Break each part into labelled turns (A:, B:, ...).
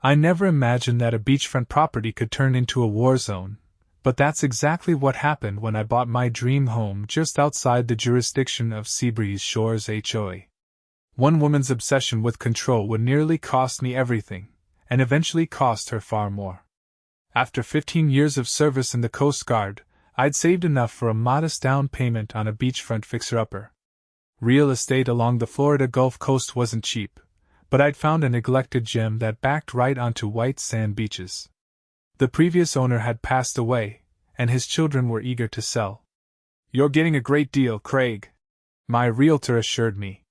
A: I never imagined that a beachfront property could turn into a war zone, but that's exactly what happened when I bought my dream home just outside the jurisdiction of Seabreeze Shores HOA. One woman's obsession with control would nearly cost me everything, and eventually cost her far more. After 15 years of service in the Coast Guard, I'd saved enough for a modest down payment on a beachfront fixer-upper. Real estate along the Florida Gulf Coast wasn't cheap, but I'd found a neglected gem that backed right onto white sand beaches. The previous owner had passed away, and his children were eager to sell. "You're getting a great deal, Craig," my realtor assured me.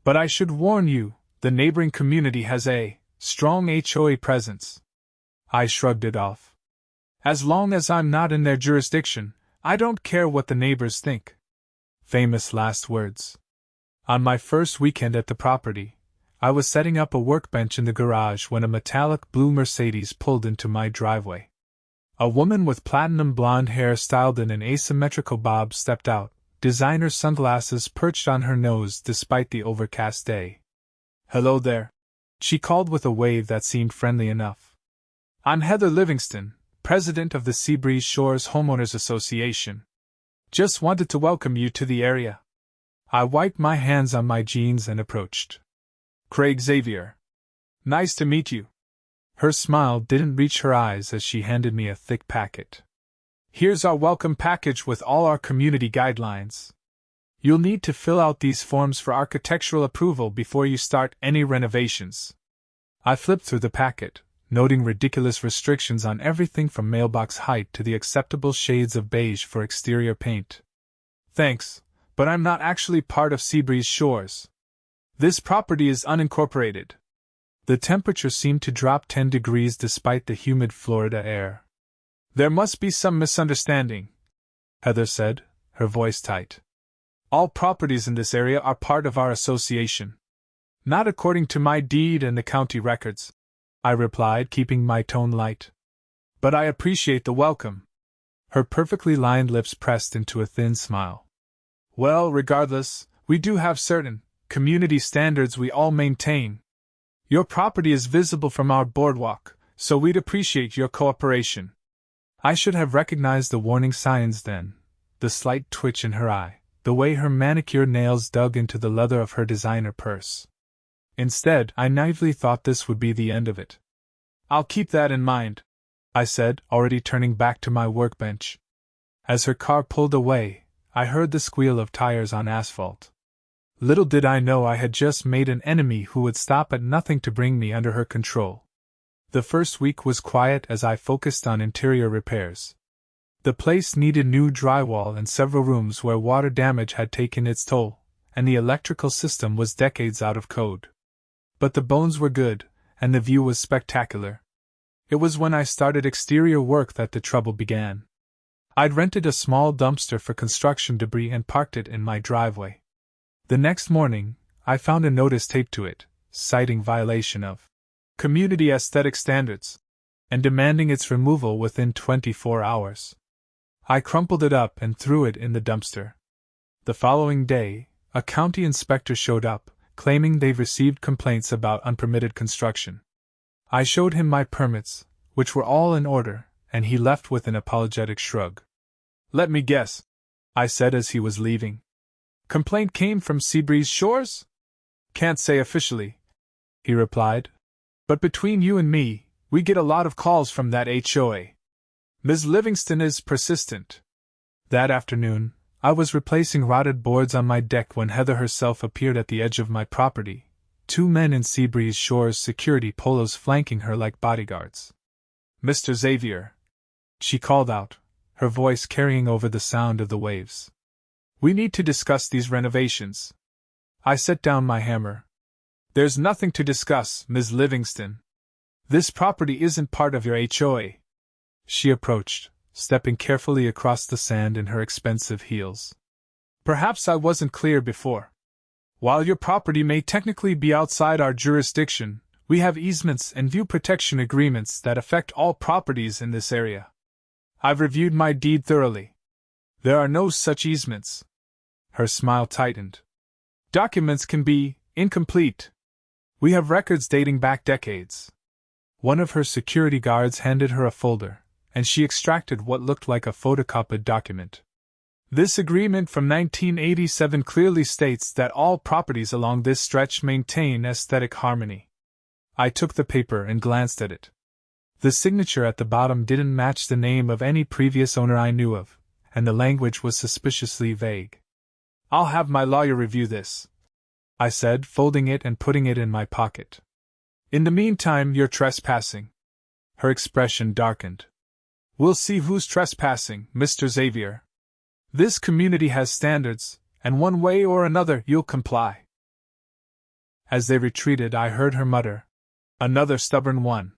A: "But I should warn you, the neighboring community has a strong HOA presence." I shrugged it off. "As long as I'm not in their jurisdiction, I don't care what the neighbors think." Famous last words. On my first weekend at the property, I was setting up a workbench in the garage when a metallic blue Mercedes pulled into my driveway. A woman with platinum blonde hair styled in an asymmetrical bob stepped out, designer sunglasses perched on her nose despite the overcast day. "Hello there," she called with a wave that seemed friendly enough. "I'm Heather Livingston, president of the Seabreeze Shores Homeowners Association. Just wanted to welcome you to the area." I wiped my hands on my jeans and approached. "Craig Xavier. Nice to meet you." Her smile didn't reach her eyes as she handed me a thick packet. "Here's our welcome package with all our community guidelines. You'll need to fill out these forms for architectural approval before you start any renovations." I flipped through the packet, noting ridiculous restrictions on everything from mailbox height to the acceptable shades of beige for exterior paint. "Thanks, but I'm not actually part of Seabreeze Shores. This property is unincorporated." The temperature seemed to drop 10 degrees despite the humid Florida air. "There must be some misunderstanding," Heather said, her voice tight. "All properties in this area are part of our association." "Not according to my deed and the county records," I replied, keeping my tone light. "But I appreciate the welcome." Her perfectly lined lips pressed into a thin smile. "Well, regardless, we do have certain community standards we all maintain. Your property is visible from our boardwalk, so we'd appreciate your cooperation." I should have recognized the warning signs then, the slight twitch in her eye, the way her manicured nails dug into the leather of her designer purse. Instead, I naively thought this would be the end of it. "I'll keep that in mind," I said, already turning back to my workbench. As her car pulled away, I heard the squeal of tires on asphalt. Little did I know I had just made an enemy who would stop at nothing to bring me under her control. The first week was quiet as I focused on interior repairs. The place needed new drywall in several rooms where water damage had taken its toll, and the electrical system was decades out of code. But the bones were good, and the view was spectacular. It was when I started exterior work that the trouble began. I'd rented a small dumpster for construction debris and parked it in my driveway. The next morning, I found a notice taped to it, citing violation of community aesthetic standards, and demanding its removal within 24 hours. I crumpled it up and threw it in the dumpster. The following day, a county inspector showed up, claiming they'd received complaints about unpermitted construction. I showed him my permits, which were all in order, and he left with an apologetic shrug. "Let me guess," I said as he was leaving. "Complaint came from Seabreeze Shores?" "Can't say officially," he replied. "But between you and me, we get a lot of calls from that HOA. Ms. Livingston is persistent." That afternoon, I was replacing rotted boards on my deck when Heather herself appeared at the edge of my property, 2 men in Seabreeze Shores security polos flanking her like bodyguards. "Mr. Xavier," she called out, her voice carrying over the sound of the waves. "We need to discuss these renovations." I set down my hammer. "There's nothing to discuss, Ms. Livingston. This property isn't part of your HOA." She approached, stepping carefully across the sand in her expensive heels. "Perhaps I wasn't clear before. While your property may technically be outside our jurisdiction, we have easements and view protection agreements that affect all properties in this area. I've reviewed my deed thoroughly. There are no such easements." Her smile tightened. "Documents can be incomplete. We have records dating back decades." One of her security guards handed her a folder, and she extracted what looked like a photocopied document. This agreement from 1987 clearly states that all properties along this stretch maintain aesthetic harmony. I took the paper and glanced at it. The signature at the bottom didn't match the name of any previous owner I knew of, and the language was suspiciously vague. "I'll have my lawyer review this," I said, folding it and putting it in my pocket. "In the meantime, you're trespassing." Her expression darkened. "We'll see who's trespassing, Mr. Xavier. This community has standards, and one way or another you'll comply." As they retreated, I heard her mutter, "Another stubborn one.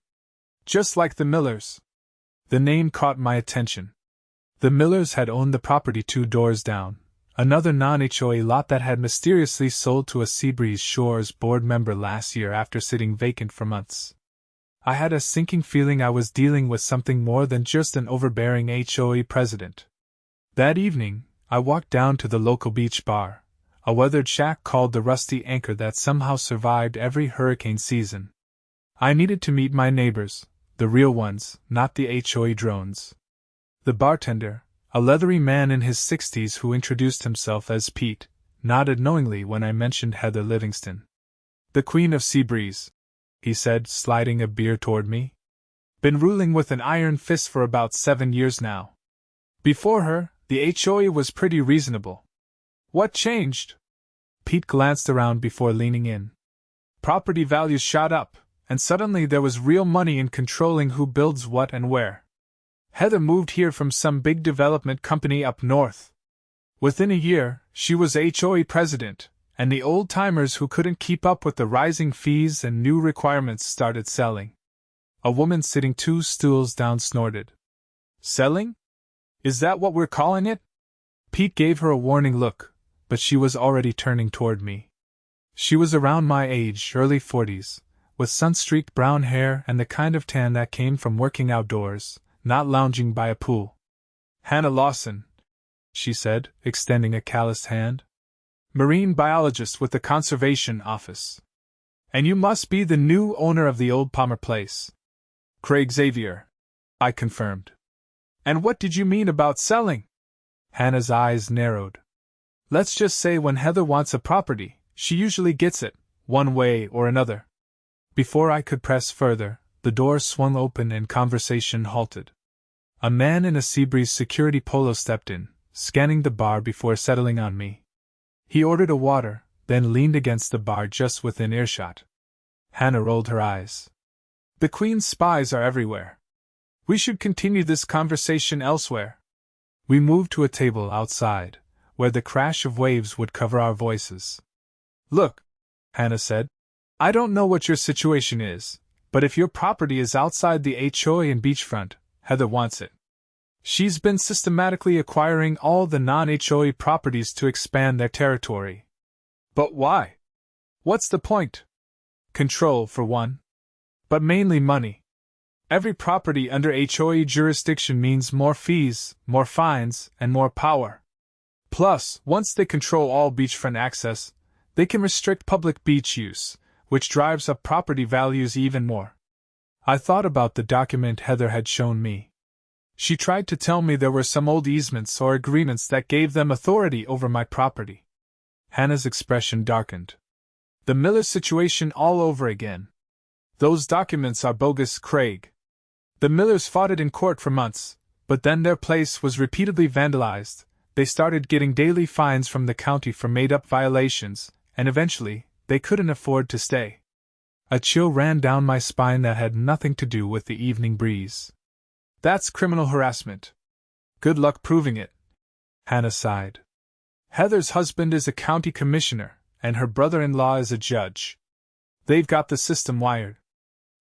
A: Just like the Millers." The name caught my attention. The Millers had owned the property 2 doors down, another non-HOA lot that had mysteriously sold to a Seabreeze Shores board member last year after sitting vacant for months. I had a sinking feeling I was dealing with something more than just an overbearing HOA president. That evening, I walked down to the local beach bar, a weathered shack called the Rusty Anchor that somehow survived every hurricane season. I needed to meet my neighbors, the real ones, not the HOA drones. The bartender, a leathery man in his 60s who introduced himself as Pete, nodded knowingly when I mentioned Heather Livingston. "The Queen of Seabreeze," he said, sliding a beer toward me. "Been ruling with an iron fist for about 7 years now. Before her, the HOA was pretty reasonable." "What changed?" Pete glanced around before leaning in. "Property values shot up, and suddenly there was real money in controlling who builds what and where. Heather moved here from some big development company up north. Within a year, she was HOA president, and the old-timers who couldn't keep up with the rising fees and new requirements started selling." A woman sitting 2 stools down snorted. "Selling? Is that what we're calling it?" Pete gave her a warning look, but she was already turning toward me. She was around my age, early 40s, with sun-streaked brown hair and the kind of tan that came from working outdoors, not lounging by a pool. "Hannah Lawson," she said, extending a calloused hand. "Marine biologist with the Conservation Office. And you must be the new owner of the old Palmer place." "Craig Xavier," I confirmed. "And what did you mean about selling?" Hannah's eyes narrowed. "Let's just say when Heather wants a property, she usually gets it, one way or another." Before I could press further, the door swung open and conversation halted. A man in a Seabreeze security polo stepped in, scanning the bar before settling on me. He ordered a water, then leaned against the bar just within earshot. Hannah rolled her eyes. "The Queen's spies are everywhere. We should continue this conversation elsewhere." We moved to a table outside, where the crash of waves would cover our voices. "Look," Hannah said, "I don't know what your situation is, but if your property is outside the HOA and beachfront, Heather wants it. She's been systematically acquiring all the non-HOA properties to expand their territory." "But why? What's the point?" "Control, for one. But mainly money. Every property under HOA jurisdiction means more fees, more fines, and more power. Plus, once they control all beachfront access, they can restrict public beach use, which drives up property values even more." I thought about the document Heather had shown me. She tried to tell me there were some old easements or agreements that gave them authority over my property. Hannah's expression darkened. "The Miller situation all over again. Those documents are bogus, Craig. The Millers fought it in court for months, but then their place was repeatedly vandalized. They started getting daily fines from the county for made-up violations, and eventually, they couldn't afford to stay." A chill ran down my spine that had nothing to do with the evening breeze. "That's criminal harassment. Good luck proving it." Hannah sighed. "Heather's husband is a county commissioner, and her brother-in-law is a judge. They've got the system wired."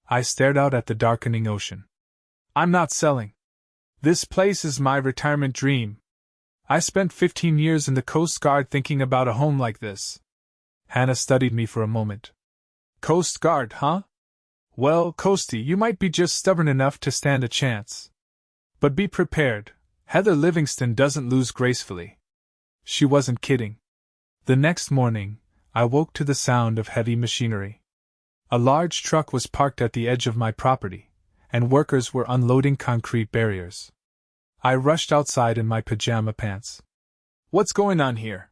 A: I stared out at the darkening ocean. "I'm not selling. This place is my retirement dream. I spent 15 years in the Coast Guard thinking about a home like this." Hannah studied me for a moment. "Coast Guard, huh? Well, Coastie, you might be just stubborn enough to stand a chance. But be prepared, Heather Livingston doesn't lose gracefully." She wasn't kidding. The next morning, I woke to the sound of heavy machinery. A large truck was parked at the edge of my property, and workers were unloading concrete barriers. I rushed outside in my pajama pants. "What's going on here?"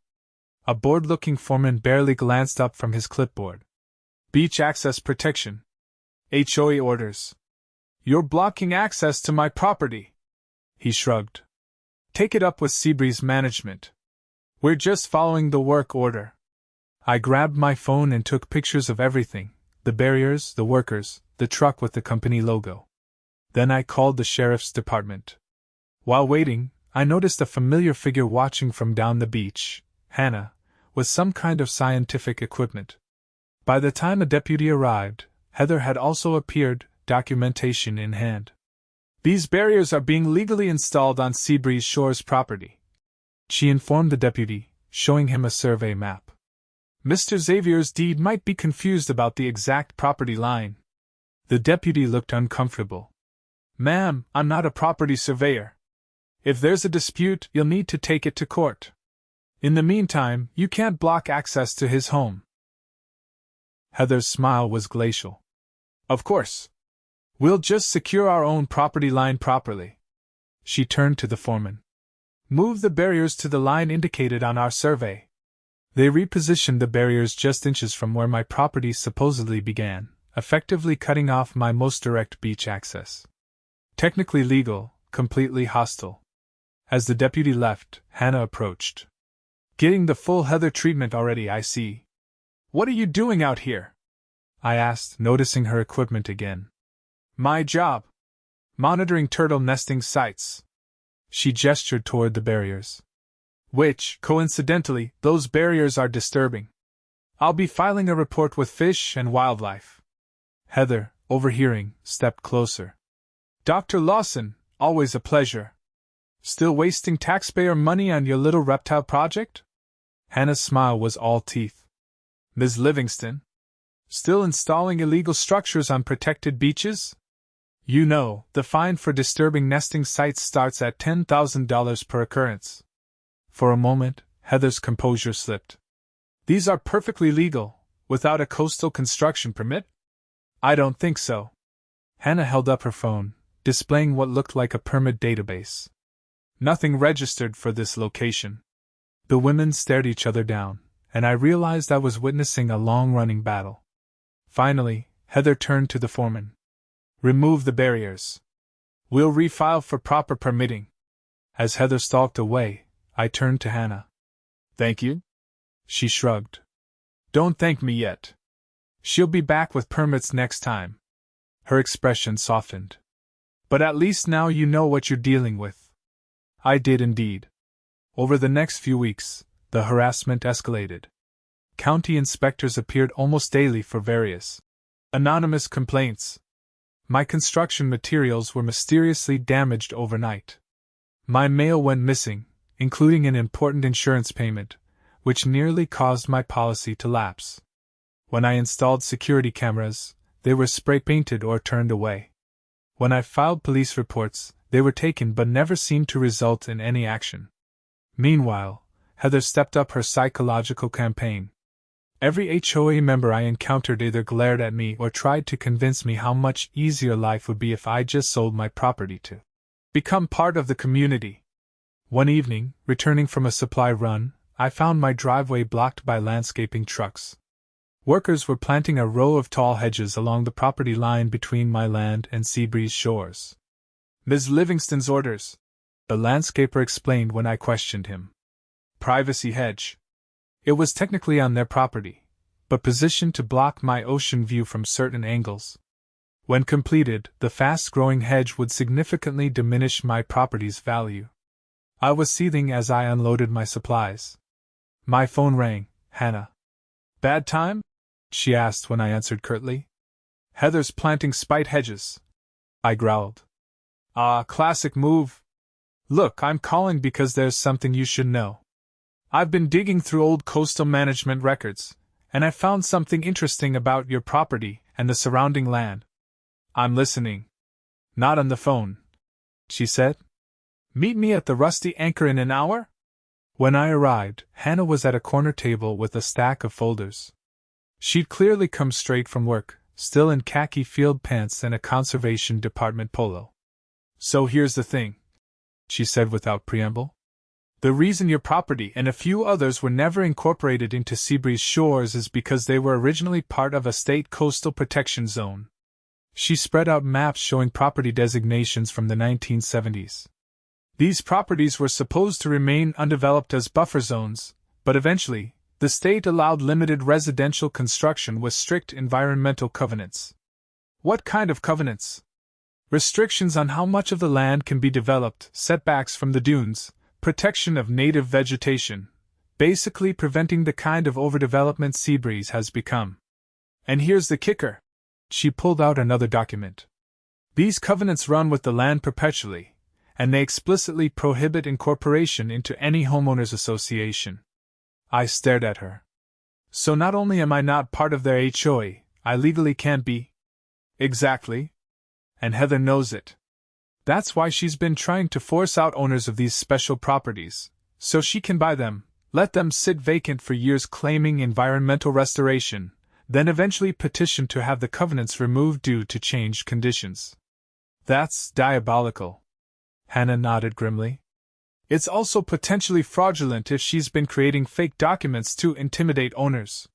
A: A bored-looking foreman barely glanced up from his clipboard. "Beach access protection. HOA orders. You're blocking access to my property." He shrugged. "Take it up with Seabreeze management. We're just following the work order." I grabbed my phone and took pictures of everything: the barriers, the workers, the truck with the company logo. Then I called the sheriff's department. While waiting, I noticed a familiar figure watching from down the beach, Hannah, with some kind of scientific equipment. By the time a deputy arrived, Heather had also appeared, documentation in hand. "These barriers are being legally installed on Seabreeze Shores property," she informed the deputy, showing him a survey map. "Mr. Xavier's deed might be confused about the exact property line." The deputy looked uncomfortable. "Ma'am, I'm not a property surveyor. If there's a dispute, you'll need to take it to court. In the meantime, you can't block access to his home." Heather's smile was glacial. "Of course. We'll just secure our own property line properly." She turned to the foreman. "Move the barriers to the line indicated on our survey." They repositioned the barriers just inches from where my property supposedly began, effectively cutting off my most direct beach access. Technically legal, completely hostile. As the deputy left, Hannah approached. "Getting the full Heather treatment already, I see. What are you doing out here?" I asked, noticing her equipment again. "My job. Monitoring turtle nesting sites." She gestured toward the barriers. "Which, coincidentally, those barriers are disturbing. I'll be filing a report with Fish and Wildlife." Heather, overhearing, stepped closer. "Dr. Lawson, always a pleasure. Still wasting taxpayer money on your little reptile project?" Hannah's smile was all teeth. "Ms. Livingston? Still installing illegal structures on protected beaches? You know, the fine for disturbing nesting sites starts at $10,000 per occurrence." For a moment, Heather's composure slipped. "These are perfectly legal, without a coastal construction permit?" "I don't think so." Hannah held up her phone, displaying what looked like a permit database. "Nothing registered for this location." The women stared each other down, and I realized I was witnessing a long-running battle. Finally, Heather turned to the foreman. "Remove the barriers. We'll refile for proper permitting." As Heather stalked away, I turned to Hannah. "Thank you?" She shrugged. "Don't thank me yet. She'll be back with permits next time." Her expression softened. "But at least now you know what you're dealing with." I did indeed. Over the next few weeks, the harassment escalated. County inspectors appeared almost daily for various anonymous complaints. My construction materials were mysteriously damaged overnight. My mail went missing, including an important insurance payment, which nearly caused my policy to lapse. When I installed security cameras, they were spray-painted or turned away. When I filed police reports, they were taken but never seemed to result in any action. Meanwhile, Heather stepped up her psychological campaign. Every HOA member I encountered either glared at me or tried to convince me how much easier life would be if I just sold my property to become part of the community. One evening, returning from a supply run, I found my driveway blocked by landscaping trucks. Workers were planting a row of tall hedges along the property line between my land and Seabreeze Shores. "Ms. Livingston's orders," the landscaper explained when I questioned him. "Privacy hedge." It was technically on their property, but positioned to block my ocean view from certain angles. When completed, the fast-growing hedge would significantly diminish my property's value. I was seething as I unloaded my supplies. My phone rang. "Hannah." "Bad time?" she asked when I answered curtly. "Heather's planting spite hedges," I growled. "Ah, classic move. Look, I'm calling because there's something you should know. I've been digging through old coastal management records, and I found something interesting about your property and the surrounding land." "I'm listening." "Not on the phone," she said. "Meet me at the Rusty Anchor in an hour?" When I arrived, Hannah was at a corner table with a stack of folders. She'd clearly come straight from work, still in khaki field pants and a conservation department polo. "So here's the thing," she said without preamble. "The reason your property and a few others were never incorporated into Seabreeze Shores is because they were originally part of a state coastal protection zone." She spread out maps showing property designations from the 1970s. These properties were supposed to remain undeveloped as buffer zones, but eventually, the state allowed limited residential construction with strict environmental covenants. What kind of covenants? Restrictions on how much of the land can be developed, setbacks from the dunes, protection of native vegetation, basically preventing the kind of overdevelopment Seabreeze has become. And here's the kicker. She pulled out another document. These covenants run with the land perpetually, and they explicitly prohibit incorporation into any homeowners association. I stared at her. So not only am I not part of their HOA, I legally can't be? Exactly. And Heather knows it. That's why she's been trying to force out owners of these special properties, so she can buy them, let them sit vacant for years claiming environmental restoration, then eventually petition to have the covenants removed due to changed conditions. That's diabolical. Hannah nodded grimly. It's also potentially fraudulent if she's been creating fake documents to intimidate owners.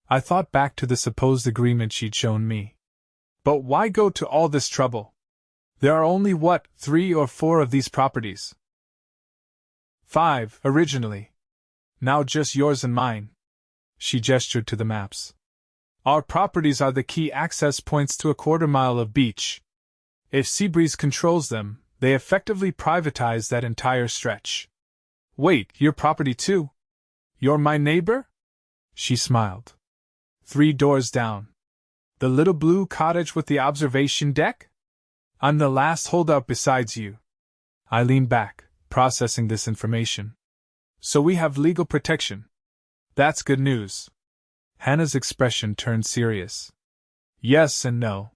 A: I thought back to the supposed agreement she'd shown me. But why go to all this trouble? There are only, 3 or 4 of these properties? 5, originally. Now just yours and mine. She gestured to the maps. Our properties are the key access points to a quarter-mile of beach. If Seabreeze controls them, they effectively privatize that entire stretch. Wait, your property too? You're my neighbor? She smiled. 3 doors down. The little blue cottage with the observation deck? I'm the last holdup besides you. I leaned back, processing this information. So we have legal protection. That's good news. Hannah's expression turned serious. Yes and no.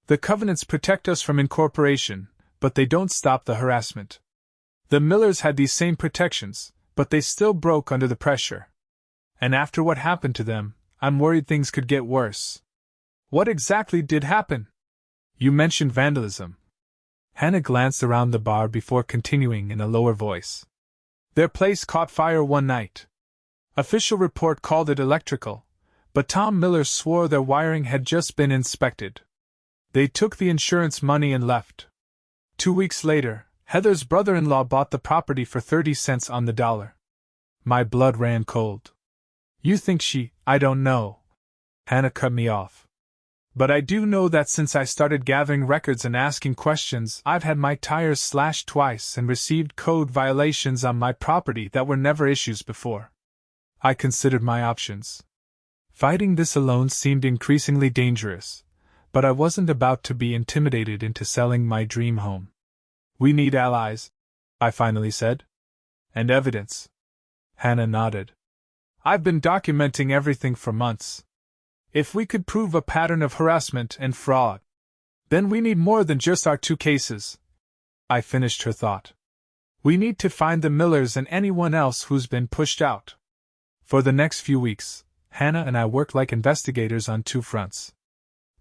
A: The covenants protect us from incorporation, but they don't stop the harassment. The Millers had these same protections, but they still broke under the pressure. And after what happened to them, I'm worried things could get worse. What exactly did happen? You mentioned vandalism. Hannah glanced around the bar before continuing in a lower voice. Their place caught fire one night. Official report called it electrical, but Tom Miller swore their wiring had just been inspected. They took the insurance money and left. 2 weeks later, Heather's brother-in-law bought the property for 30 cents on the dollar. My blood ran cold. You think I don't know. Hannah cut me off. But I do know that since I started gathering records and asking questions, I've had my tires slashed twice and received code violations on my property that were never issues before. I considered my options. Fighting this alone seemed increasingly dangerous, but I wasn't about to be intimidated into selling my dream home. We need allies, I finally said. And evidence. Hannah nodded. I've been documenting everything for months. If we could prove a pattern of harassment and fraud, then we need more than just our 2 cases. I finished her thought. We need to find the Millers and anyone else who's been pushed out. For the next few weeks, Hannah and I worked like investigators on 2 fronts.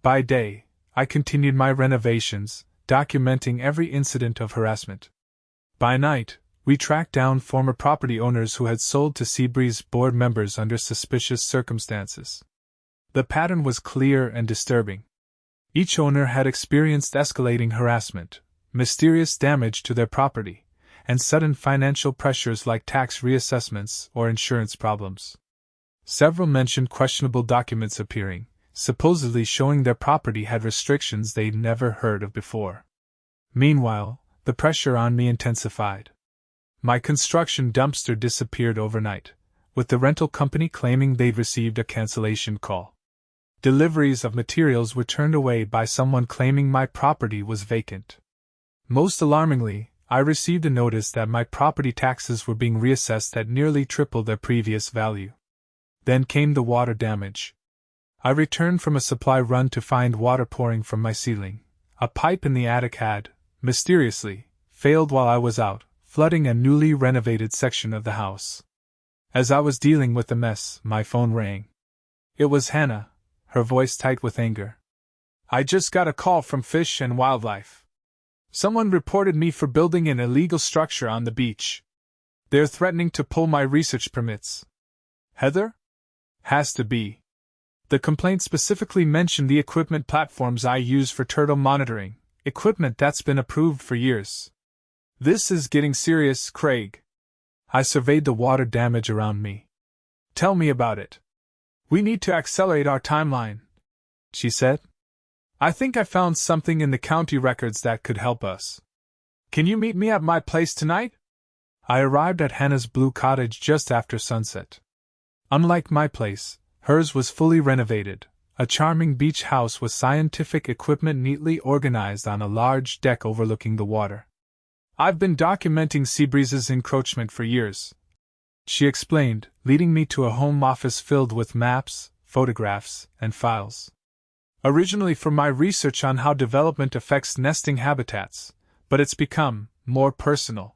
A: By day, I continued my renovations, documenting every incident of harassment. By night, we tracked down former property owners who had sold to Seabreeze board members under suspicious circumstances. The pattern was clear and disturbing. Each owner had experienced escalating harassment, mysterious damage to their property, and sudden financial pressures like tax reassessments or insurance problems. Several mentioned questionable documents appearing, supposedly showing their property had restrictions they'd never heard of before. Meanwhile, the pressure on me intensified. My construction dumpster disappeared overnight, with the rental company claiming they'd received a cancellation call. Deliveries of materials were turned away by someone claiming my property was vacant. Most alarmingly, I received a notice that my property taxes were being reassessed at nearly triple their previous value. Then came the water damage. I returned from a supply run to find water pouring from my ceiling. A pipe in the attic had, mysteriously, failed while I was out, flooding a newly renovated section of the house. As I was dealing with the mess, my phone rang. It was Hannah, her voice tight with anger. I just got a call from Fish and Wildlife. Someone reported me for building an illegal structure on the beach. They're threatening to pull my research permits. Heather? Has to be. The complaint specifically mentioned the equipment platforms I use for turtle monitoring, equipment that's been approved for years. This is getting serious, Craig. I surveyed the water damage around me. Tell me about it. We need to accelerate our timeline, she said. I think I found something in the county records that could help us. Can you meet me at my place tonight? I arrived at Hannah's blue cottage just after sunset. Unlike my place, hers was fully renovated, a charming beach house with scientific equipment neatly organized on a large deck overlooking the water. I've been documenting Seabreeze's encroachment for years, she explained, leading me to a home office filled with maps, photographs, and files. Originally for my research on how development affects nesting habitats, but it's become more personal.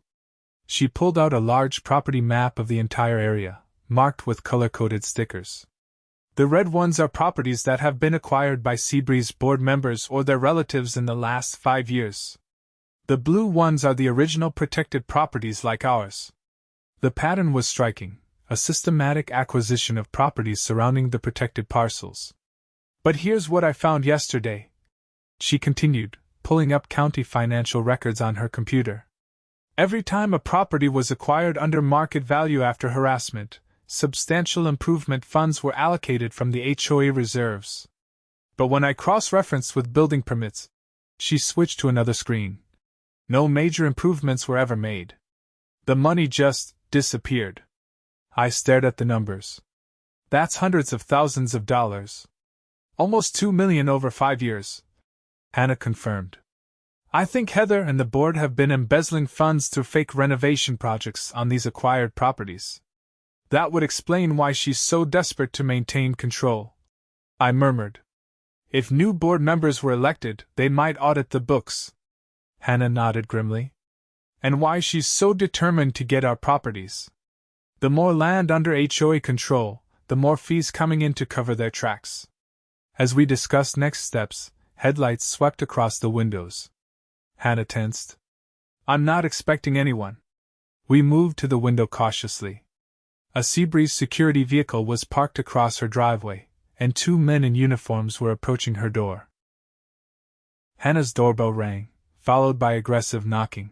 A: She pulled out a large property map of the entire area, marked with color-coded stickers. The red ones are properties that have been acquired by Seabreeze board members or their relatives in the last 5 years. The blue ones are the original protected properties like ours. The pattern was striking, a systematic acquisition of properties surrounding the protected parcels. But here's what I found yesterday, she continued, pulling up county financial records on her computer. Every time a property was acquired under market value after harassment, substantial improvement funds were allocated from the HOA reserves. But when I cross-referenced with building permits, she switched to another screen. No major improvements were ever made. The money just disappeared. I stared at the numbers. That's hundreds of thousands of dollars. Almost $2 million over 5 years, Hannah confirmed. I think Heather and the board have been embezzling funds through fake renovation projects on these acquired properties. That would explain why she's so desperate to maintain control, I murmured. If new board members were elected, they might audit the books. Hannah nodded grimly. And why she's so determined to get our properties. The more land under HOA control, the more fees coming in to cover their tracks. As we discussed next steps, headlights swept across the windows. Hannah tensed. I'm not expecting anyone. We moved to the window cautiously. A Seabreeze security vehicle was parked across her driveway, and 2 men in uniforms were approaching her door. Hannah's doorbell rang, followed by aggressive knocking.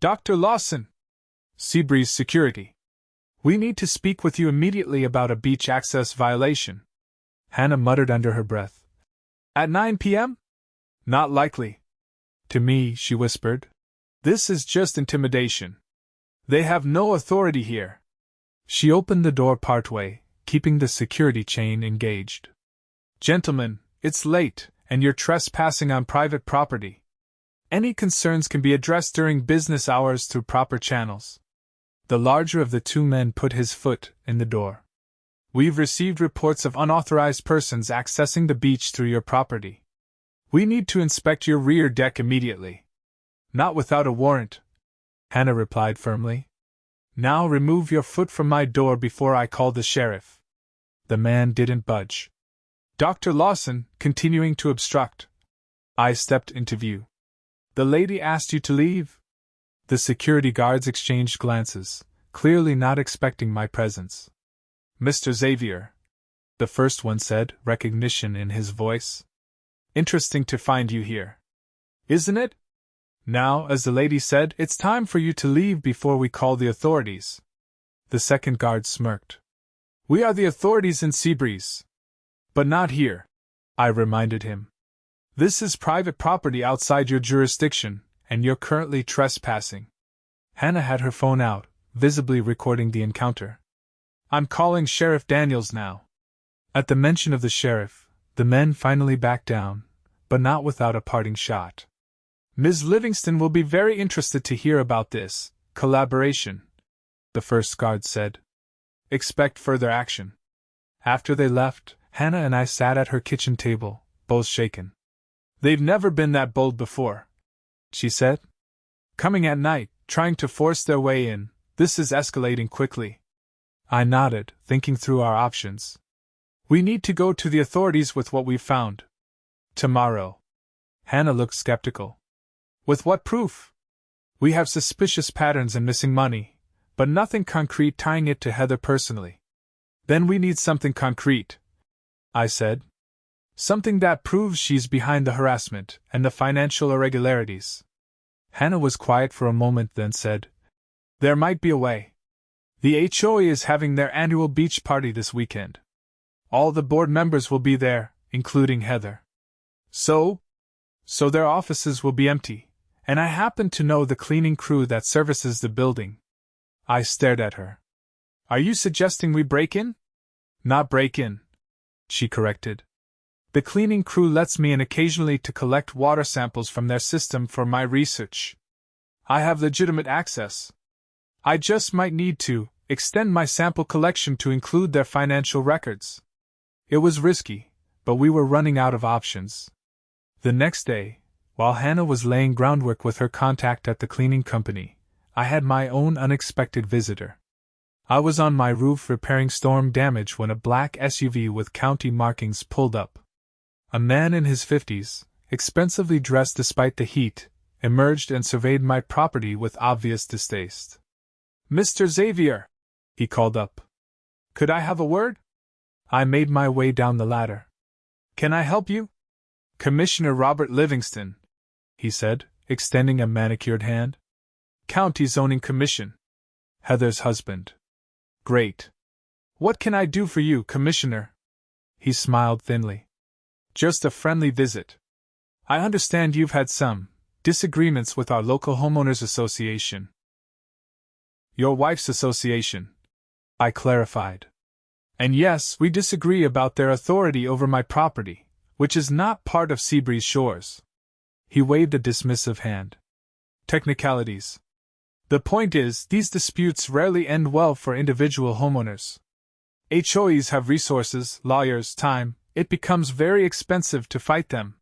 A: Dr. Lawson! Seabreeze Security. We need to speak with you immediately about a beach access violation. Hannah muttered under her breath. At 9 p.m.? Not likely. To me, she whispered. This is just intimidation. They have no authority here. She opened the door partway, keeping the security chain engaged. Gentlemen, it's late, and you're trespassing on private property. Any concerns can be addressed during business hours through proper channels. The larger of the 2 men put his foot in the door. We've received reports of unauthorized persons accessing the beach through your property. We need to inspect your rear deck immediately. Not without a warrant, Hannah replied firmly. Now remove your foot from my door before I call the sheriff. The man didn't budge. Dr. Lawson, continuing to obstruct. I stepped into view. The lady asked you to leave? The security guards exchanged glances, clearly not expecting my presence. Mr. Xavier, the first one said, recognition in his voice. Interesting to find you here. Isn't it? Now, as the lady said, it's time for you to leave before we call the authorities. The second guard smirked. We are the authorities in Seabreeze. But not here, I reminded him. This is private property outside your jurisdiction, and you're currently trespassing. Hannah had her phone out, visibly recording the encounter. I'm calling Sheriff Daniels now. At the mention of the sheriff, the men finally backed down, but not without a parting shot. Ms. Livingston will be very interested to hear about this collaboration, the first guard said. Expect further action. After they left, Hannah and I sat at her kitchen table, both shaken. They've never been that bold before, she said. Coming at night, trying to force their way in, this is escalating quickly. I nodded, thinking through our options. We need to go to the authorities with what we've found. Tomorrow. Hannah looked skeptical. With what proof? We have suspicious patterns and missing money, but nothing concrete tying it to Heather personally. Then we need something concrete, I said. Something that proves she's behind the harassment and the financial irregularities. Hannah was quiet for a moment, then said, There might be a way. The HOA is having their annual beach party this weekend. All the board members will be there, including Heather. So their offices will be empty, and I happen to know the cleaning crew that services the building. I stared at her. Are you suggesting we break in? Not break in, she corrected. The cleaning crew lets me in occasionally to collect water samples from their system for my research. I have legitimate access. I just might need to extend my sample collection to include their financial records. It was risky, but we were running out of options. The next day, while Hannah was laying groundwork with her contact at the cleaning company, I had my own unexpected visitor. I was on my roof repairing storm damage when a black SUV with county markings pulled up. A man in his 50s, expensively dressed despite the heat, emerged and surveyed my property with obvious distaste. Mr. Xavier, he called up. Could I have a word? I made my way down the ladder. Can I help you? Commissioner Robert Livingston, he said, extending a manicured hand. County Zoning Commission. Heather's husband. Great. What can I do for you, Commissioner? He smiled thinly. Just a friendly visit. I understand you've had some disagreements with our local homeowners association. Your wife's association, I clarified. And yes, we disagree about their authority over my property, which is not part of Seabreeze Shores. He waved a dismissive hand. Technicalities. The point is, these disputes rarely end well for individual homeowners. HOAs have resources, lawyers, time. It becomes very expensive to fight them.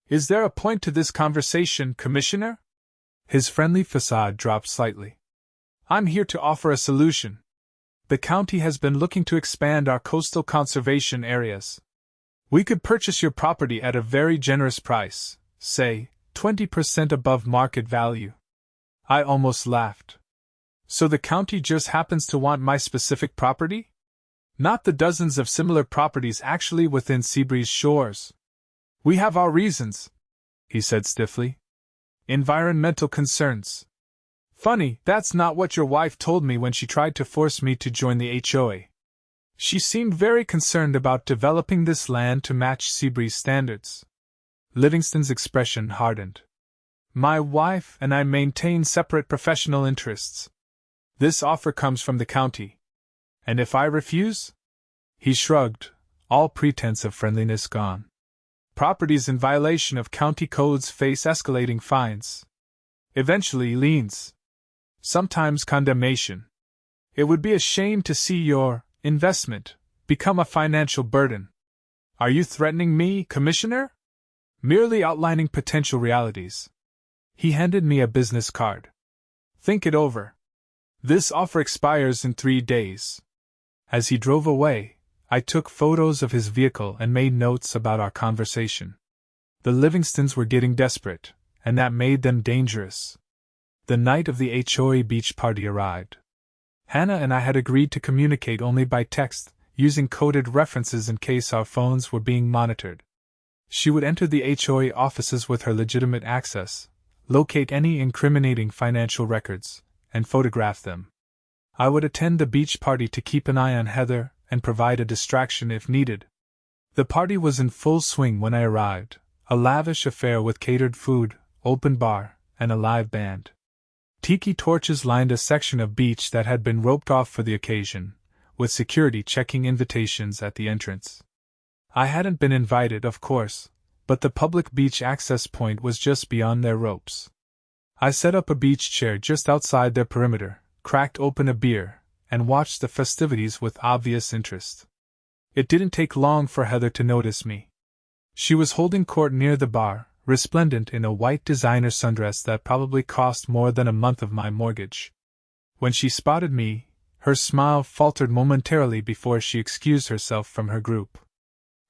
A: Is there a point to this conversation, Commissioner? His friendly facade dropped slightly. I'm here to offer a solution. The county has been looking to expand our coastal conservation areas. We could purchase your property at a very generous price, say, 20% above market value. I almost laughed. So the county just happens to want my specific property? Not the dozens of similar properties actually within Seabreeze Shores. We have our reasons, he said stiffly. Environmental concerns. Funny, that's not what your wife told me when she tried to force me to join the HOA. She seemed very concerned about developing this land to match Seabreeze standards. Livingston's expression hardened. My wife and I maintain separate professional interests. This offer comes from the county. And if I refuse? He shrugged, all pretense of friendliness gone. Properties in violation of county codes face escalating fines. Eventually liens. Sometimes condemnation. It would be a shame to see your investment become a financial burden. Are you threatening me, Commissioner? Merely outlining potential realities. He handed me a business card. Think it over. This offer expires in 3 days. As he drove away, I took photos of his vehicle and made notes about our conversation. The Livingstons were getting desperate, and that made them dangerous. The night of the HOA beach party arrived. Hannah and I had agreed to communicate only by text, using coded references in case our phones were being monitored. She would enter the HOA offices with her legitimate access, locate any incriminating financial records, and photograph them. I would attend the beach party to keep an eye on Heather and provide a distraction if needed. The party was in full swing when I arrived, a lavish affair with catered food, open bar, and a live band. Tiki torches lined a section of beach that had been roped off for the occasion, with security checking invitations at the entrance. I hadn't been invited, of course, but the public beach access point was just beyond their ropes. I set up a beach chair just outside their perimeter, cracked open a beer, and watched the festivities with obvious interest. It didn't take long for Heather to notice me. She was holding court near the bar, resplendent in a white designer sundress that probably cost more than a month of my mortgage. When she spotted me, her smile faltered momentarily before she excused herself from her group.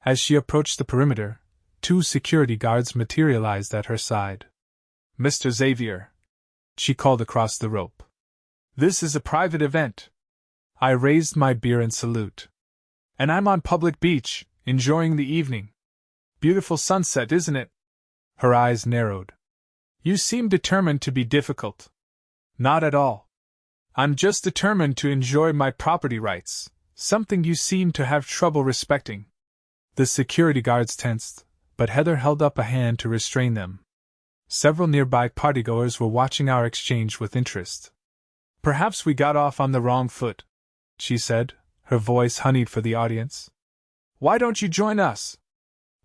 A: As she approached the perimeter, 2 security guards materialized at her side. "Mr. Xavier," she called across the rope. "This is a private event." I raised my beer in salute. "And I'm on public beach, enjoying the evening. Beautiful sunset, isn't it?" Her eyes narrowed. "You seem determined to be difficult." "Not at all. I'm just determined to enjoy my property rights, something you seem to have trouble respecting." The security guards tensed, but Heather held up a hand to restrain them. Several nearby partygoers were watching our exchange with interest. "Perhaps we got off on the wrong foot," she said, her voice honeyed for the audience. "Why don't you join us?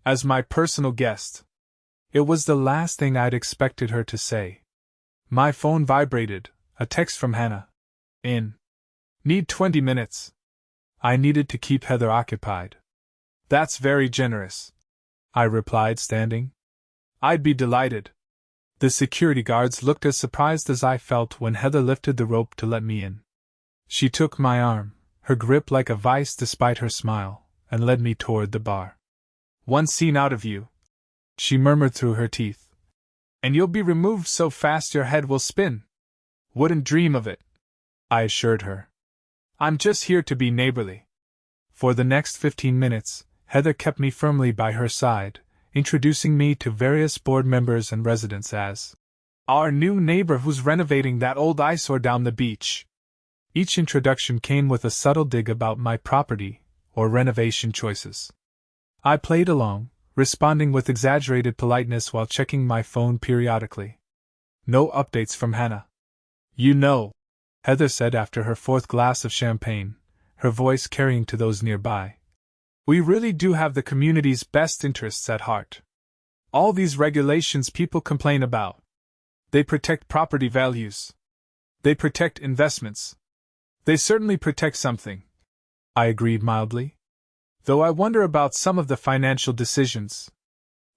A: As my personal guest." It was the last thing I'd expected her to say. My phone vibrated, a text from Hannah. Need 20 minutes. I needed to keep Heather occupied. "That's very generous," I replied, standing. "I'd be delighted." The security guards looked as surprised as I felt when Heather lifted the rope to let me in. She took my arm, her grip like a vice despite her smile, and led me toward the bar. "One scene out of you," she murmured through her teeth, "and you'll be removed so fast your head will spin." "Wouldn't dream of it," I assured her. "I'm just here to be neighborly." For the next 15 minutes, Heather kept me firmly by her side, introducing me to various board members and residents as our new neighbor who's renovating that old eyesore down the beach. Each introduction came with a subtle dig about my property or renovation choices. I played along, responding with exaggerated politeness while checking my phone periodically. No updates from Hannah. "You know," Heather said after her 4th glass of champagne, her voice carrying to those nearby, "we really do have the community's best interests at heart. All these regulations people complain about. They protect property values. They protect investments. They certainly protect something," I agreed mildly. "Though I wonder about some of the financial decisions.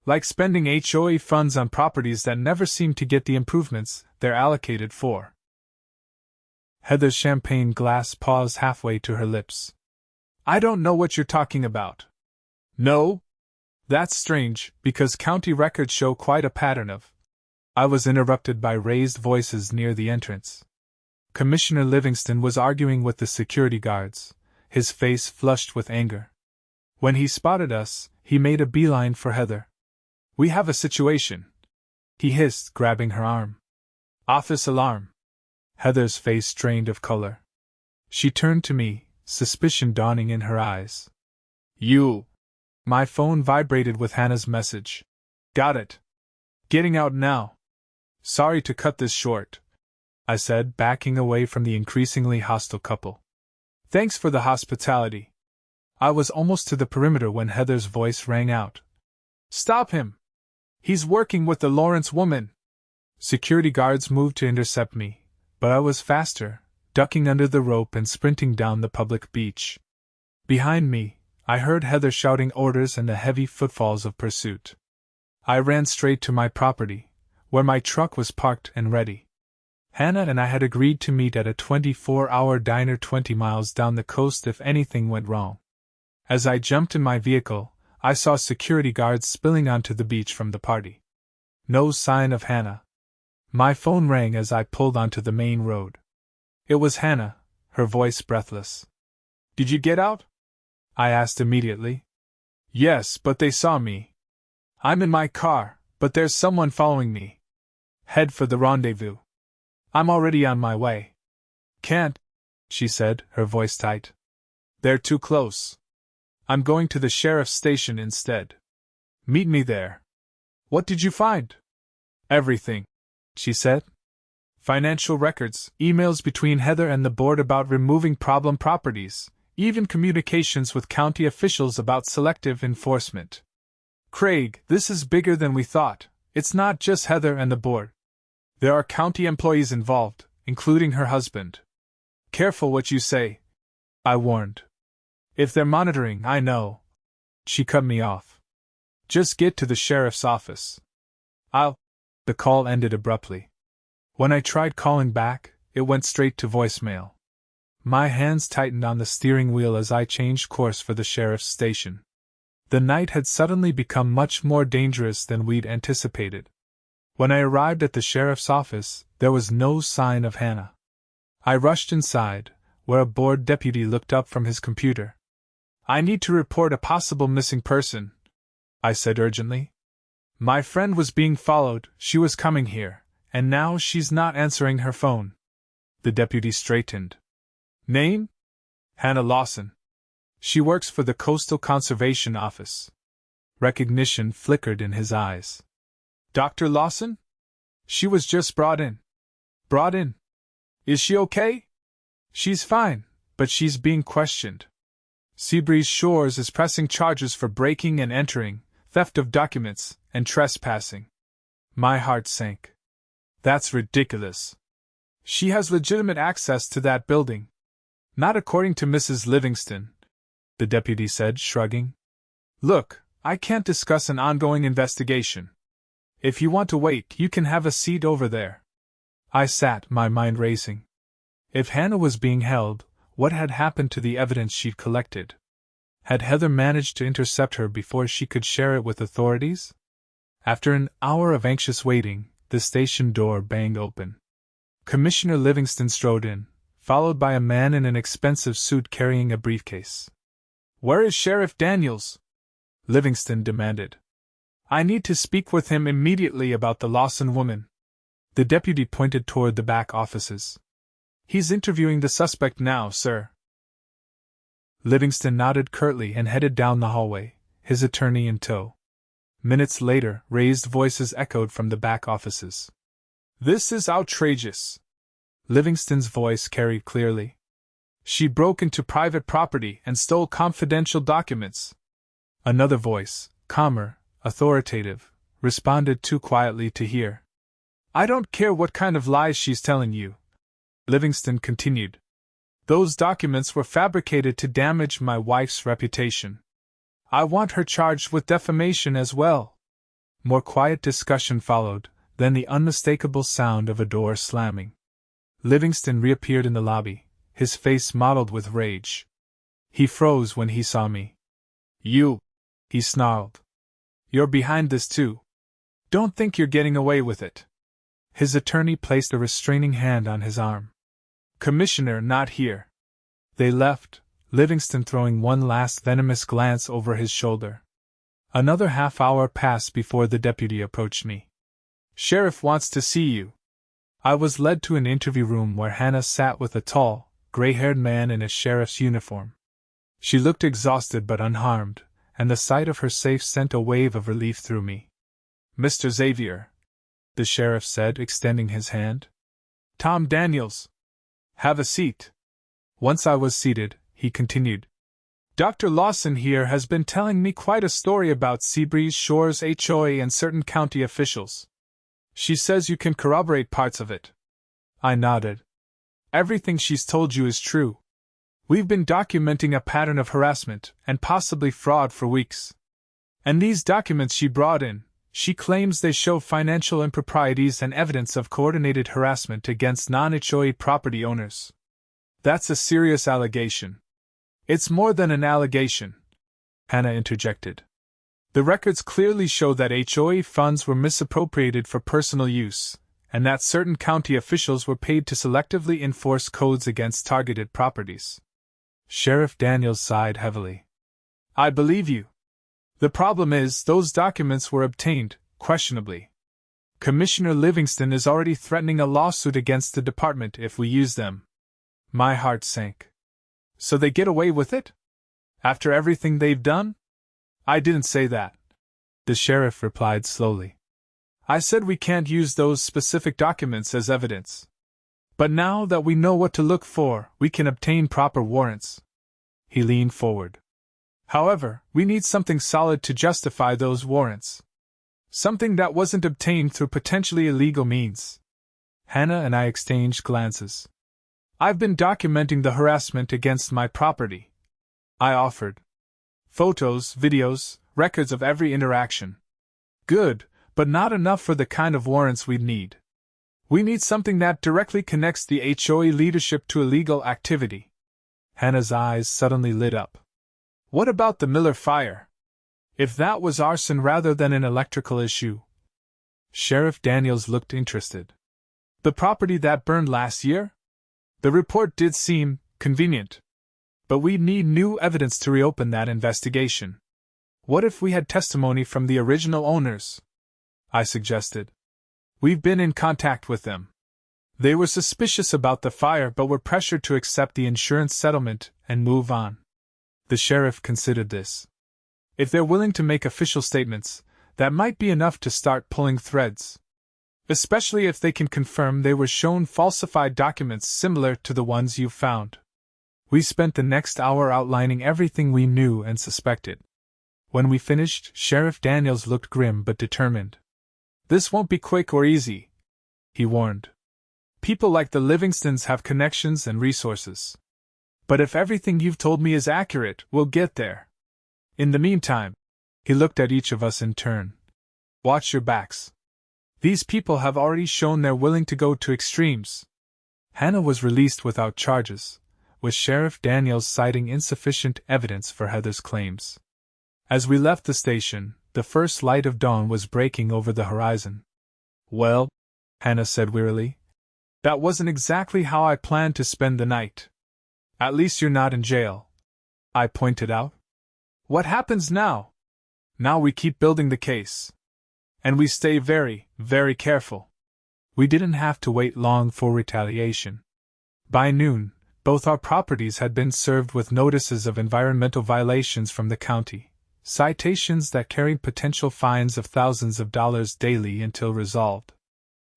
A: Like spending HOA funds on properties that never seem to get the improvements they're allocated for." Heather's champagne glass paused halfway to her lips. "I don't know what you're talking about." "No? That's strange, because county records show quite a pattern of—" I was interrupted by raised voices near the entrance. Commissioner Livingston was arguing with the security guards, his face flushed with anger. When he spotted us, he made a beeline for Heather. "We have a situation," he hissed, grabbing her arm. "Office alarm." Heather's face drained of color. She turned to me, suspicion dawning in her eyes. "You—" My phone vibrated with Hannah's message. "Got it. Getting out now." "Sorry to cut this short," I said, backing away from the increasingly hostile couple. "Thanks for the hospitality." I was almost to the perimeter when Heather's voice rang out. "Stop him! He's working with the Lawrence woman!" Security guards moved to intercept me, but I was faster, ducking under the rope and sprinting down the public beach. Behind me, I heard Heather shouting orders and the heavy footfalls of pursuit. I ran straight to my property, where my truck was parked and ready. Hannah and I had agreed to meet at a 24-hour diner 20 miles down the coast if anything went wrong. As I jumped in my vehicle, I saw security guards spilling onto the beach from the party. No sign of Hannah. My phone rang as I pulled onto the main road. It was Hannah, her voice breathless. "Did you get out?" I asked immediately. "Yes, but they saw me. I'm in my car, but there's someone following me. Head for the rendezvous." "I'm already on my way." "Can't," she said, her voice tight. "They're too close. I'm going to the sheriff's station instead." "Meet me there." "What did you find?" "Everything," she said. "Financial records, emails between Heather and the board about removing problem properties, even communications with county officials about selective enforcement." "Craig, this is bigger than we thought. It's not just Heather and the board. There are county employees involved, including her husband." "Careful what you say," I warned. "If they're monitoring, I know." She cut me off. "Just get to the sheriff's office." The call ended abruptly. When I tried calling back, it went straight to voicemail. My hands tightened on the steering wheel as I changed course for the sheriff's station. The night had suddenly become much more dangerous than we'd anticipated. When I arrived at the sheriff's office, there was no sign of Hannah. I rushed inside, where a bored deputy looked up from his computer. "I need to report a possible missing person," I said urgently. "My friend was being followed, she was coming here, and now she's not answering her phone." The deputy straightened. "Name? Hannah Lawson. She works for the Coastal Conservation Office." Recognition flickered in his eyes. "Dr. Lawson? She was just brought in." "Brought in? Is she okay?" "She's fine, but she's being questioned. Seabreeze Shores is pressing charges for breaking and entering, theft of documents, and trespassing." My heart sank. "That's ridiculous. She has legitimate access to that building." "Not according to Mrs. Livingston," the deputy said, shrugging. "Look, I can't discuss an ongoing investigation. If you want to wait, you can have a seat over there." I sat, my mind racing. If Hannah was being held, what had happened to the evidence she'd collected? Had Heather managed to intercept her before she could share it with authorities? After an hour of anxious waiting, the station door banged open. Commissioner Livingston strode in, followed by a man in an expensive suit carrying a briefcase. "Where is Sheriff Daniels?" Livingston demanded. "I need to speak with him immediately about the Lawson woman." The deputy pointed toward the back offices. "He's interviewing the suspect now, sir." Livingston nodded curtly and headed down the hallway, his attorney in tow. Minutes later, raised voices echoed from the back offices. "This is outrageous!" Livingston's voice carried clearly. "She broke into private property and stole confidential documents." Another voice, calmer, authoritative, responded too quietly to hear. "I don't care what kind of lies she's telling you," Livingston continued. "Those documents were fabricated to damage my wife's reputation. I want her charged with defamation as well." More quiet discussion followed, then the unmistakable sound of a door slamming. Livingston reappeared in the lobby, his face mottled with rage. He froze when he saw me. "You," he snarled. "You're behind this too. Don't think you're getting away with it." His attorney placed a restraining hand on his arm. "Commissioner, not here." They left, Livingston throwing one last venomous glance over his shoulder. Another half-hour passed before the deputy approached me. "Sheriff wants to see you." I was led to an interview room where Hannah sat with a tall, gray-haired man in a sheriff's uniform. She looked exhausted but unharmed, and the sight of her safe sent a wave of relief through me. "Mr. Xavier," the sheriff said, extending his hand. "Tom Daniels. Have a seat." Once I was seated, he continued. "Dr. Lawson here has been telling me quite a story about Seabreeze Shores HOA and certain county officials. She says you can corroborate parts of it." I nodded. "Everything she's told you is true. We've been documenting a pattern of harassment and possibly fraud for weeks. And these documents she brought in, she claims they show financial improprieties and evidence of coordinated harassment against non-HOA property owners. That's a serious allegation." "It's more than an allegation," Hannah interjected. "The records clearly show that HOA funds were misappropriated for personal use, and that certain county officials were paid to selectively enforce codes against targeted properties." Sheriff Daniels sighed heavily. "I believe you. The problem is, those documents were obtained, questionably. Commissioner Livingston is already threatening a lawsuit against the department if we use them." My heart sank. "So they get away with it? After everything they've done?" "I didn't say that," the sheriff replied slowly. "I said we can't use those specific documents as evidence. But now that we know what to look for, we can obtain proper warrants." He leaned forward. "However, we need something solid to justify those warrants. Something that wasn't obtained through potentially illegal means." Hannah and I exchanged glances. "I've been documenting the harassment against my property," I offered. "Photos, videos, records of every interaction." "Good, but not enough for the kind of warrants we'd need. We need something that directly connects the HOA leadership to illegal activity." Hannah's eyes suddenly lit up. "What about the Miller fire?" If that was arson rather than an electrical issue. Sheriff Daniels looked interested. The property that burned last year? The report did seem convenient. But we'd need new evidence to reopen that investigation. What if we had testimony from the original owners? I suggested. We've been in contact with them. They were suspicious about the fire but were pressured to accept the insurance settlement and move on. The sheriff considered this. If they're willing to make official statements, that might be enough to start pulling threads. Especially if they can confirm they were shown falsified documents similar to the ones you found. We spent the next hour outlining everything we knew and suspected. When we finished, Sheriff Daniels looked grim but determined. This won't be quick or easy, he warned. People like the Livingstons have connections and resources. But if everything you've told me is accurate, we'll get there. In the meantime, he looked at each of us in turn. Watch your backs. These people have already shown they're willing to go to extremes. Hannah was released without charges, with Sheriff Daniels citing insufficient evidence for Heather's claims. As we left the station, the first light of dawn was breaking over the horizon. Well, Hannah said wearily, that wasn't exactly how I planned to spend the night. At least you're not in jail, I pointed out. What happens now? Now we keep building the case. And we stay very, very careful. We didn't have to wait long for retaliation. By noon, both our properties had been served with notices of environmental violations from the county, citations that carried potential fines of thousands of dollars daily until resolved.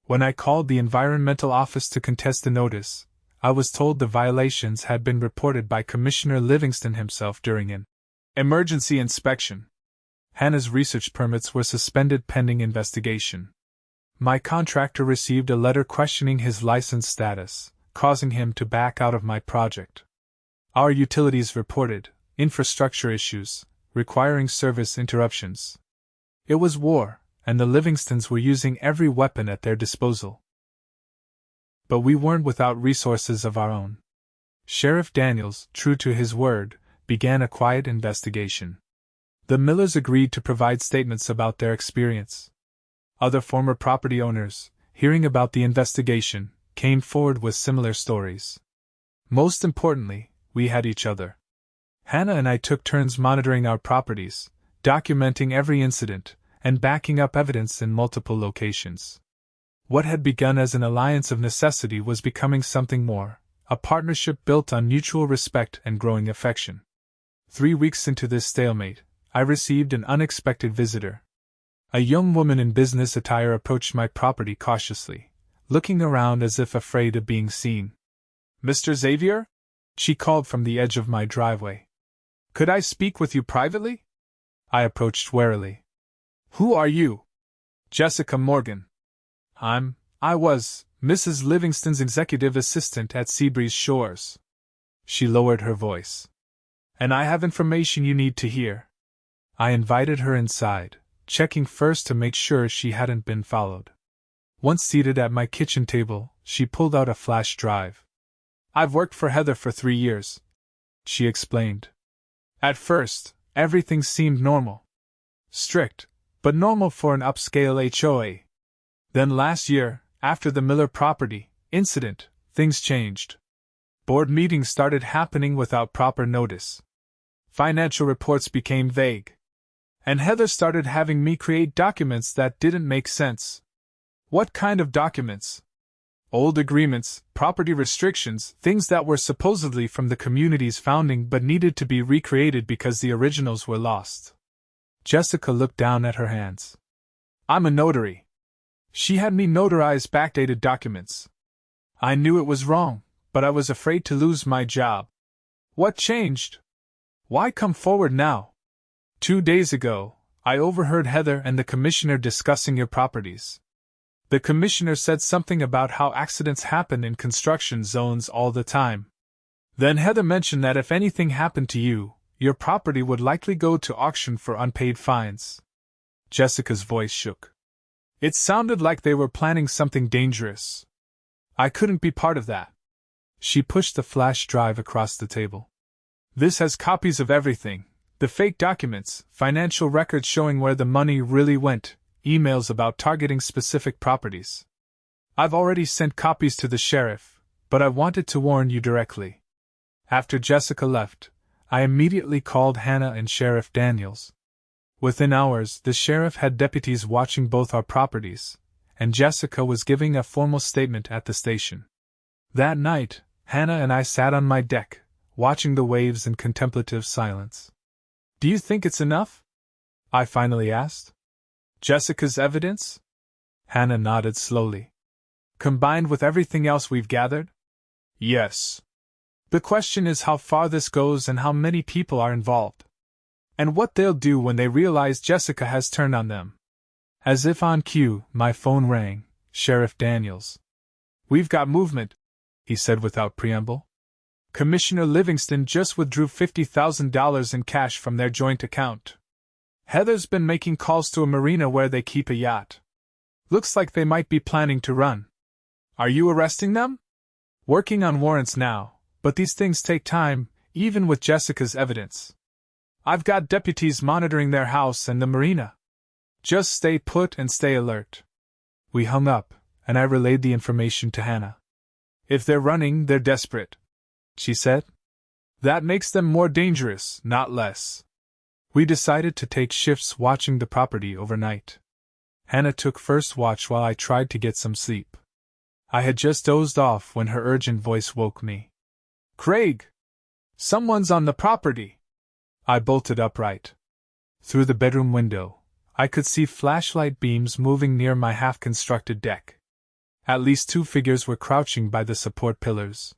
A: When I called the environmental office to contest the notice, I was told the violations had been reported by Commissioner Livingston himself during an emergency inspection. Hannah's research permits were suspended pending investigation. My contractor received a letter questioning his license status, causing him to back out of my project. Our utilities reported infrastructure issues, requiring service interruptions. It was war, and the Livingstons were using every weapon at their disposal. But we weren't without resources of our own. Sheriff Daniels, true to his word, began a quiet investigation. The Millers agreed to provide statements about their experience. Other former property owners, hearing about the investigation, came forward with similar stories. Most importantly, we had each other. Hannah and I took turns monitoring our properties, documenting every incident, and backing up evidence in multiple locations. What had begun as an alliance of necessity was becoming something more, a partnership built on mutual respect and growing affection. 3 weeks into this stalemate, I received an unexpected visitor. A young woman in business attire approached my property cautiously, looking around as if afraid of being seen. "Mr. Xavier?" she called from the edge of my driveway. "Could I speak with you privately?" I approached warily. "Who are you?" "Jessica Morgan. I was Mrs. Livingston's executive assistant at Seabreeze Shores." She lowered her voice. "And I have information you need to hear." I invited her inside, checking first to make sure she hadn't been followed. Once seated at my kitchen table, she pulled out a flash drive. "I've worked for Heather for 3 years," she explained. "At first, everything seemed normal. Strict, but normal for an upscale HOA. Then last year, after the Miller property incident, things changed. Board meetings started happening without proper notice. Financial reports became vague. And Heather started having me create documents that didn't make sense." "What kind of documents?" "Old agreements, property restrictions, things that were supposedly from the community's founding but needed to be recreated because the originals were lost." Jessica looked down at her hands. "I'm a notary. She had me notarize backdated documents. I knew it was wrong, but I was afraid to lose my job." "What changed? Why come forward now?" 2 days ago, I overheard Heather and the commissioner discussing your properties. The commissioner said something about how accidents happen in construction zones all the time. Then Heather mentioned that if anything happened to you, your property would likely go to auction for unpaid fines. Jessica's voice shook. It sounded like they were planning something dangerous. I couldn't be part of that. She pushed the flash drive across the table. "This has copies of everything. The fake documents, financial records showing where the money really went, emails about targeting specific properties. I've already sent copies to the sheriff, but I wanted to warn you directly. After Jessica left, I immediately called Hannah and Sheriff Daniels. Within hours, the sheriff had deputies watching both our properties, and Jessica was giving a formal statement at the station. That night, Hannah and I sat on my deck, watching the waves in contemplative silence. Do you think it's enough? I finally asked. Jessica's evidence? Hannah nodded slowly. Combined with everything else we've gathered? Yes. The question is how far this goes and how many people are involved. And what they'll do when they realize Jessica has turned on them. As if on cue, my phone rang. Sheriff Daniels. We've got movement, he said without preamble. Commissioner Livingston just withdrew $50,000 in cash from their joint account. Heather's been making calls to a marina where they keep a yacht. Looks like they might be planning to run. Are you arresting them? Working on warrants now, but these things take time, even with Jessica's evidence. I've got deputies monitoring their house and the marina. Just stay put and stay alert. We hung up, and I relayed the information to Hannah. If they're running, they're desperate, she said. That makes them more dangerous, not less. We decided to take shifts watching the property overnight. Hannah took first watch while I tried to get some sleep. I had just dozed off when her urgent voice woke me. Craig! Someone's on the property! I bolted upright. Through the bedroom window, I could see flashlight beams moving near my half-constructed deck. At least 2 figures were crouching by the support pillars.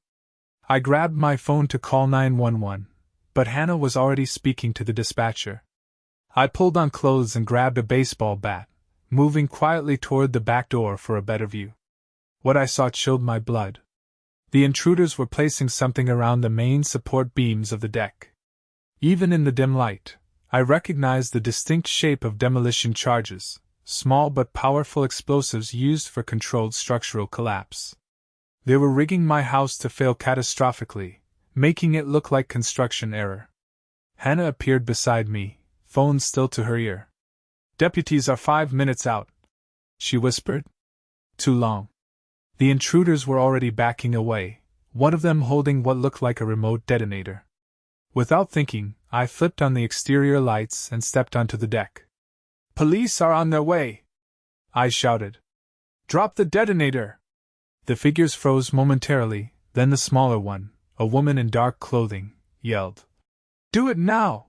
A: I grabbed my phone to call 911, but Hannah was already speaking to the dispatcher. I pulled on clothes and grabbed a baseball bat, moving quietly toward the back door for a better view. What I saw chilled my blood. The intruders were placing something around the main support beams of the deck. Even in the dim light, I recognized the distinct shape of demolition charges, small but powerful explosives used for controlled structural collapse. They were rigging my house to fail catastrophically, making it look like construction error. Hannah appeared beside me, phone still to her ear. Deputies are 5 minutes out, she whispered. Too long. The intruders were already backing away, one of them holding what looked like a remote detonator. Without thinking, I flipped on the exterior lights and stepped onto the deck. Police are on their way, I shouted. Drop the detonator! The figures froze momentarily, then the smaller one, a woman in dark clothing, yelled, Do it now!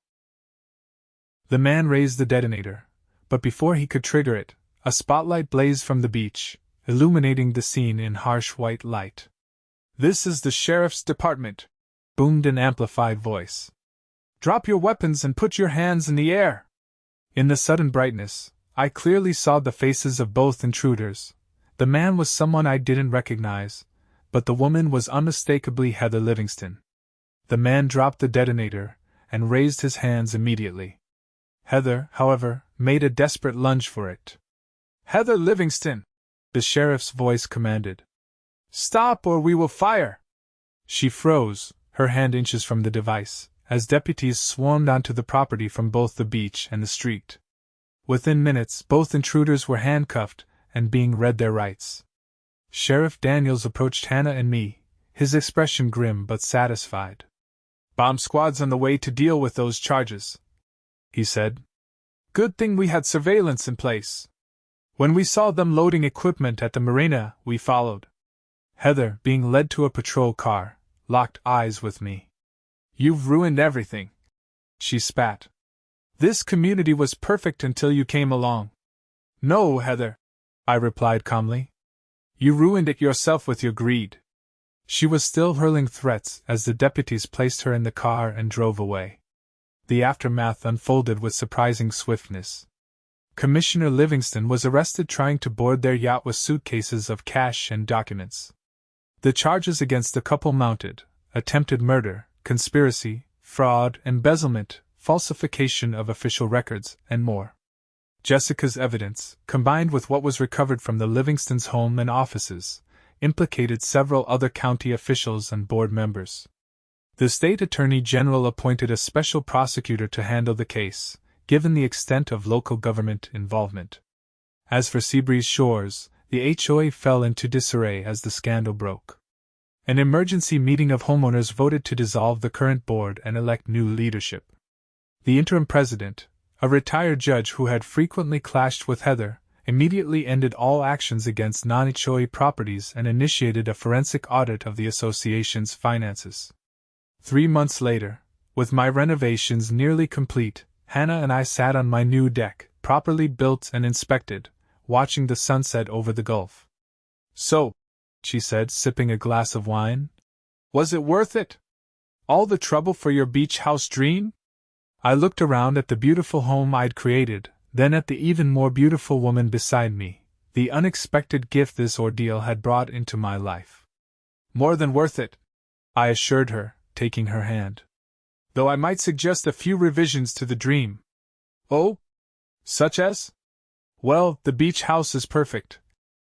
A: The man raised the detonator, but before he could trigger it, a spotlight blazed from the beach, illuminating the scene in harsh white light. This is the sheriff's department, boomed an amplified voice. Drop your weapons and put your hands in the air! In the sudden brightness, I clearly saw the faces of both intruders. The man was someone I didn't recognize, but the woman was unmistakably Heather Livingston. The man dropped the detonator and raised his hands immediately. Heather, however, made a desperate lunge for it. Heather Livingston! The sheriff's voice commanded. Stop or we will fire! She froze, her hand inches from the device, as deputies swarmed onto the property from both the beach and the street. Within minutes, both intruders were handcuffed and being read their rights. Sheriff Daniels approached Hannah and me, his expression grim but satisfied. Bomb squad's on the way to deal with those charges, he said. Good thing we had surveillance in place. When we saw them loading equipment at the marina, we followed. Heather, being led to a patrol car, locked eyes with me. You've ruined everything, she spat. This community was perfect until you came along. No, Heather, I replied calmly. You ruined it yourself with your greed. She was still hurling threats as the deputies placed her in the car and drove away. The aftermath unfolded with surprising swiftness. Commissioner Livingston was arrested trying to board their yacht with suitcases of cash and documents. The charges against the couple mounted: attempted murder, conspiracy, fraud, embezzlement, falsification of official records, and more. Jessica's evidence, combined with what was recovered from the Livingstons' home and offices, implicated several other county officials and board members. The state attorney general appointed a special prosecutor to handle the case, given the extent of local government involvement. As for Seabreeze Shores, the HOA fell into disarray as the scandal broke. An emergency meeting of homeowners voted to dissolve the current board and elect new leadership. The interim president, a retired judge who had frequently clashed with Heather, immediately ended all actions against non-HOA properties and initiated a forensic audit of the association's finances. 3 months later, with my renovations nearly complete, Hannah and I sat on my new deck, properly built and inspected, watching the sunset over the Gulf. "So," she said, sipping a glass of wine, "was it worth it? All the trouble for your beach house dream?" I looked around at the beautiful home I'd created, then at the even more beautiful woman beside me, the unexpected gift this ordeal had brought into my life. "More than worth it," I assured her, taking her hand. "Though I might suggest a few revisions to the dream." "Oh? Such as?" "Well, the beach house is perfect,"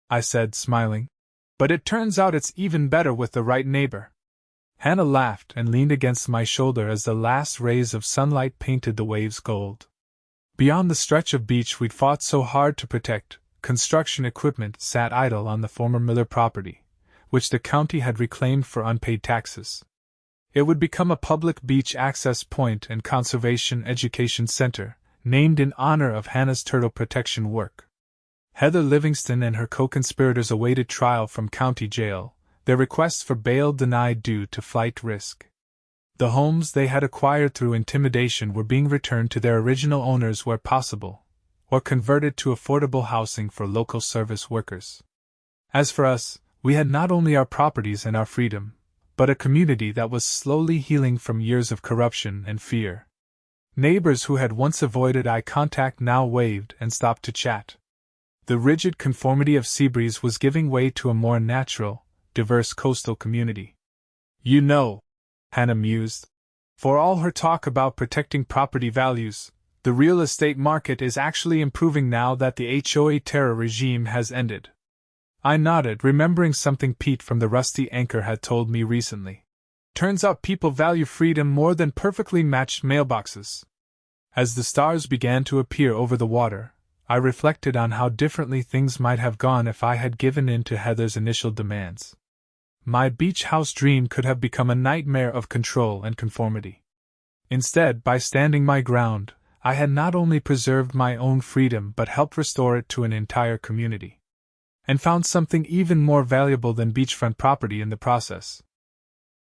A: I said, smiling. "But it turns out it's even better with the right neighbor." Hannah laughed and leaned against my shoulder as the last rays of sunlight painted the waves gold. Beyond the stretch of beach we'd fought so hard to protect, construction equipment sat idle on the former Miller property, which the county had reclaimed for unpaid taxes. It would become a public beach access point and conservation education center, named in honor of Hannah's turtle protection work. Heather Livingston and her co-conspirators awaited trial from county jail, their requests for bail denied due to flight risk. The homes they had acquired through intimidation were being returned to their original owners where possible, or converted to affordable housing for local service workers. As for us, we had not only our properties and our freedom, but a community that was slowly healing from years of corruption and fear. Neighbors who had once avoided eye contact now waved and stopped to chat. The rigid conformity of Seabreeze was giving way to a more natural, diverse coastal community. "You know," Hannah mused, "for all her talk about protecting property values, the real estate market is actually improving now that the HOA terror regime has ended." I nodded, remembering something Pete from the Rusty Anchor had told me recently. "Turns out people value freedom more than perfectly matched mailboxes." As the stars began to appear over the water, I reflected on how differently things might have gone if I had given in to Heather's initial demands. My beach house dream could have become a nightmare of control and conformity. Instead, by standing my ground, I had not only preserved my own freedom but helped restore it to an entire community. And found something even more valuable than beachfront property in the process.